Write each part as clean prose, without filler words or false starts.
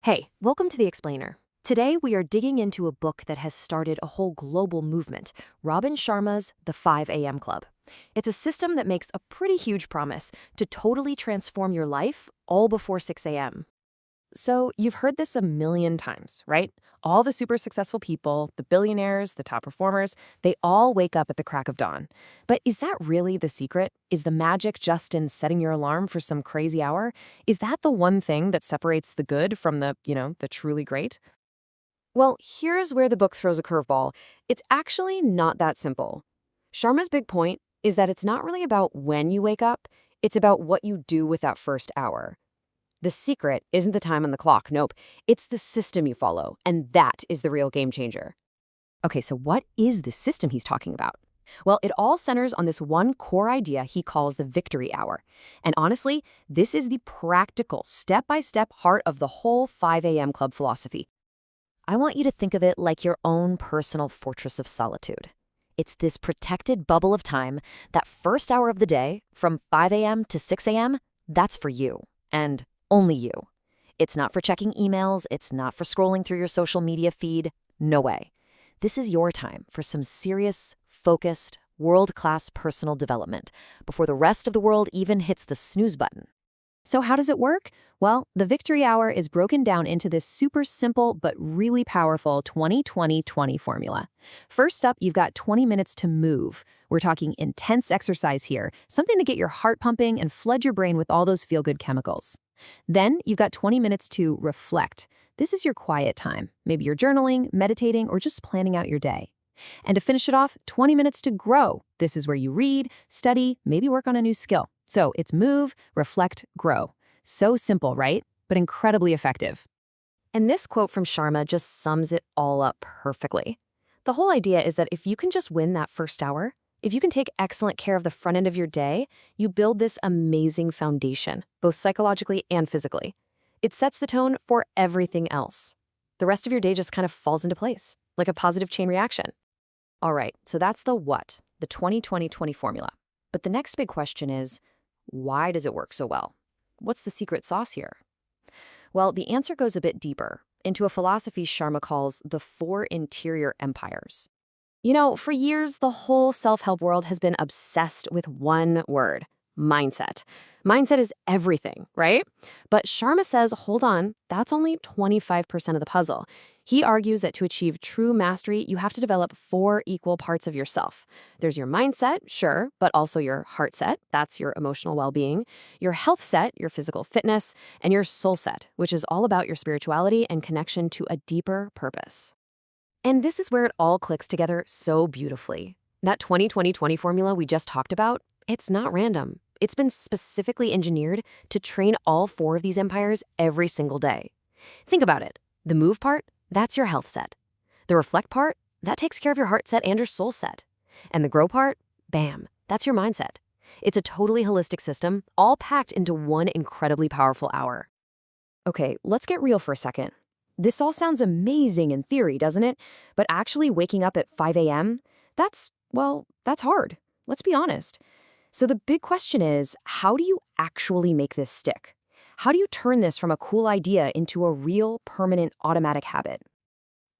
Hey, welcome to The Explainer. Today we are digging into a book that has started a whole global movement, Robin Sharma's The 5 a.m. Club. It's a system that makes a pretty huge promise to totally transform your life all before 6 a.m. So you've heard this a million times, right? All the super successful people, the billionaires, the top performers, they all wake up at the crack of dawn. But is that really the secret? Is the magic just in setting your alarm for some crazy hour? Is that the one thing that separates the good from the truly great? Well, here's where the book throws a curveball. It's actually not that simple. Sharma's big point is that it's not really about when you wake up, it's about what you do with that first hour. The secret isn't the time on the clock, nope. It's the system you follow, and that is the real game changer. Okay, so what is the system he's talking about? Well, it all centers on this one core idea he calls the victory hour. And honestly, this is the practical, step-by-step heart of the whole 5 a.m. club philosophy. I want you to think of it like your own personal fortress of solitude. It's this protected bubble of time, that first hour of the day, from 5 a.m. to 6 a.m., that's for you. And only you. It's not for checking emails. It's not for scrolling through your social media feed. No way. This is your time for some serious, focused, world-class personal development before the rest of the world even hits the snooze button. So how does it work? Well, the Victory Hour is broken down into this super simple but really powerful 20-20-20 formula. First up, you've got 20 minutes to move. We're talking intense exercise here, something to get your heart pumping and flood your brain with all those feel-good chemicals. Then you've got 20 minutes to reflect. This is your quiet time. Maybe you're journaling, meditating, or just planning out your day. And to finish it off, 20 minutes to grow. This is where you read, study, maybe work on a new skill. So it's move, reflect, grow. So simple, right? But incredibly effective. And this quote from Sharma just sums it all up perfectly. The whole idea is that if you can just win that first hour, if you can take excellent care of the front end of your day, you build this amazing foundation, both psychologically and physically. It sets the tone for everything else. The rest of your day just kind of falls into place, like a positive chain reaction. All right, so that's the what, the 20-20-20 formula. But the next big question is, why does it work so well? What's the secret sauce here? Well, the answer goes a bit deeper, into a philosophy Sharma calls the 4 interior empires. You know, for years, the whole self-help world has been obsessed with one word, mindset. Mindset is everything, right? But Sharma says, hold on, that's only 25% of the puzzle. He argues that to achieve true mastery, you have to develop 4 equal parts of yourself. There's your mindset, sure, but also your Heartset, that's your emotional well-being, your Healthset, your physical fitness, and your Soulset, which is all about your spirituality and connection to a deeper purpose. And this is where it all clicks together so beautifully. That 20-20-20 formula we just talked about, it's not random. It's been specifically engineered to train all 4 of these empires every single day. Think about it. The move part, that's your health set. The reflect part, that takes care of your heart set and your soul set. And the grow part, bam, that's your mindset. It's a totally holistic system, all packed into one incredibly powerful hour. Okay, let's get real for a second. This all sounds amazing in theory, doesn't it? But actually waking up at 5 a.m., that's hard. Let's be honest. So the big question is, how do you actually make this stick? How do you turn this from a cool idea into a real, permanent, automatic habit?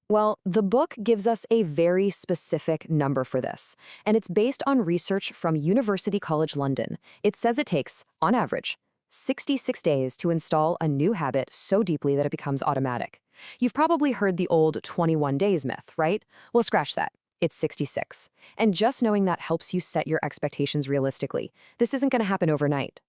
Well, the book gives us a very specific number for this, and it's based on research from University College London. It says it takes, on average, 66 days to install a new habit so deeply that it becomes automatic. You've probably heard the old 21 days myth, right? Well, scratch that. It's 66. And just knowing that helps you set your expectations realistically. This isn't going to happen overnight.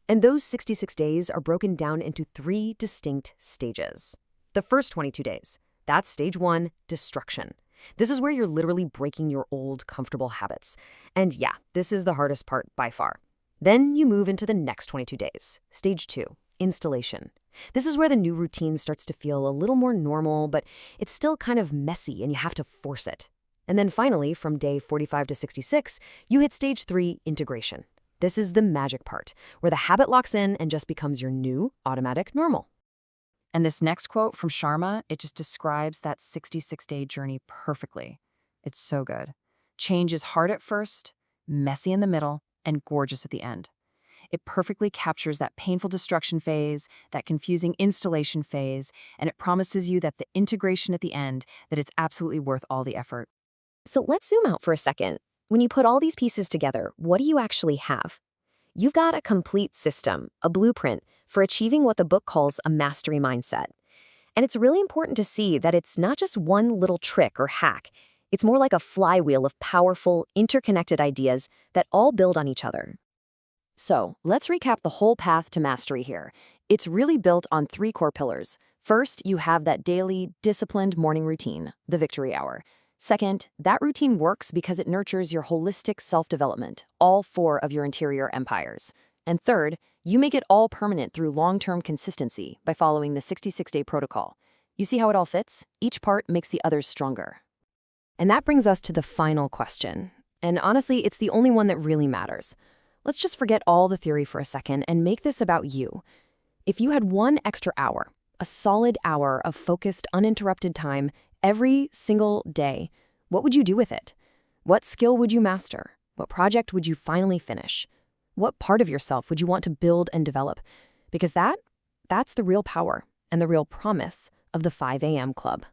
And those 66 days are broken down into 3 distinct stages. The first 22 days, that's stage 1, destruction. This is where you're literally breaking your old, comfortable habits. And yeah, this is the hardest part by far. Then you move into the next 22 days, stage 2, installation. This is where the new routine starts to feel a little more normal, but it's still kind of messy and you have to force it. And then finally, from day 45 to 66, you hit stage 3, integration. This is the magic part, where the habit locks in and just becomes your new automatic normal. And this next quote from Sharma, it just describes that 66-day journey perfectly. It's so good. Change is hard at first, messy in the middle, and gorgeous at the end. It perfectly captures that painful destruction phase, that confusing installation phase, and it promises you that the integration at the end, that it's absolutely worth all the effort. So let's zoom out for a second. When you put all these pieces together, what do you actually have? You've got a complete system, a blueprint for achieving what the book calls a mastery mindset. And it's really important to see that it's not just one little trick or hack. It's more like a flywheel of powerful, interconnected ideas that all build on each other. So, let's recap the whole path to mastery here. It's really built on 3 core pillars. First, you have that daily, disciplined morning routine, the victory hour. Second, that routine works because it nurtures your holistic self-development, all 4 of your interior empires. And third, you make it all permanent through long-term consistency by following the 66-day protocol. You see how it all fits? Each part makes the others stronger. And that brings us to the final question. And honestly, it's the only one that really matters. Let's just forget all the theory for a second and make this about you. If you had 1 extra hour, a solid hour of focused, uninterrupted time every single day, what would you do with it? What skill would you master? What project would you finally finish? What part of yourself would you want to build and develop? Because that's the real power and the real promise of the 5 a.m. Club.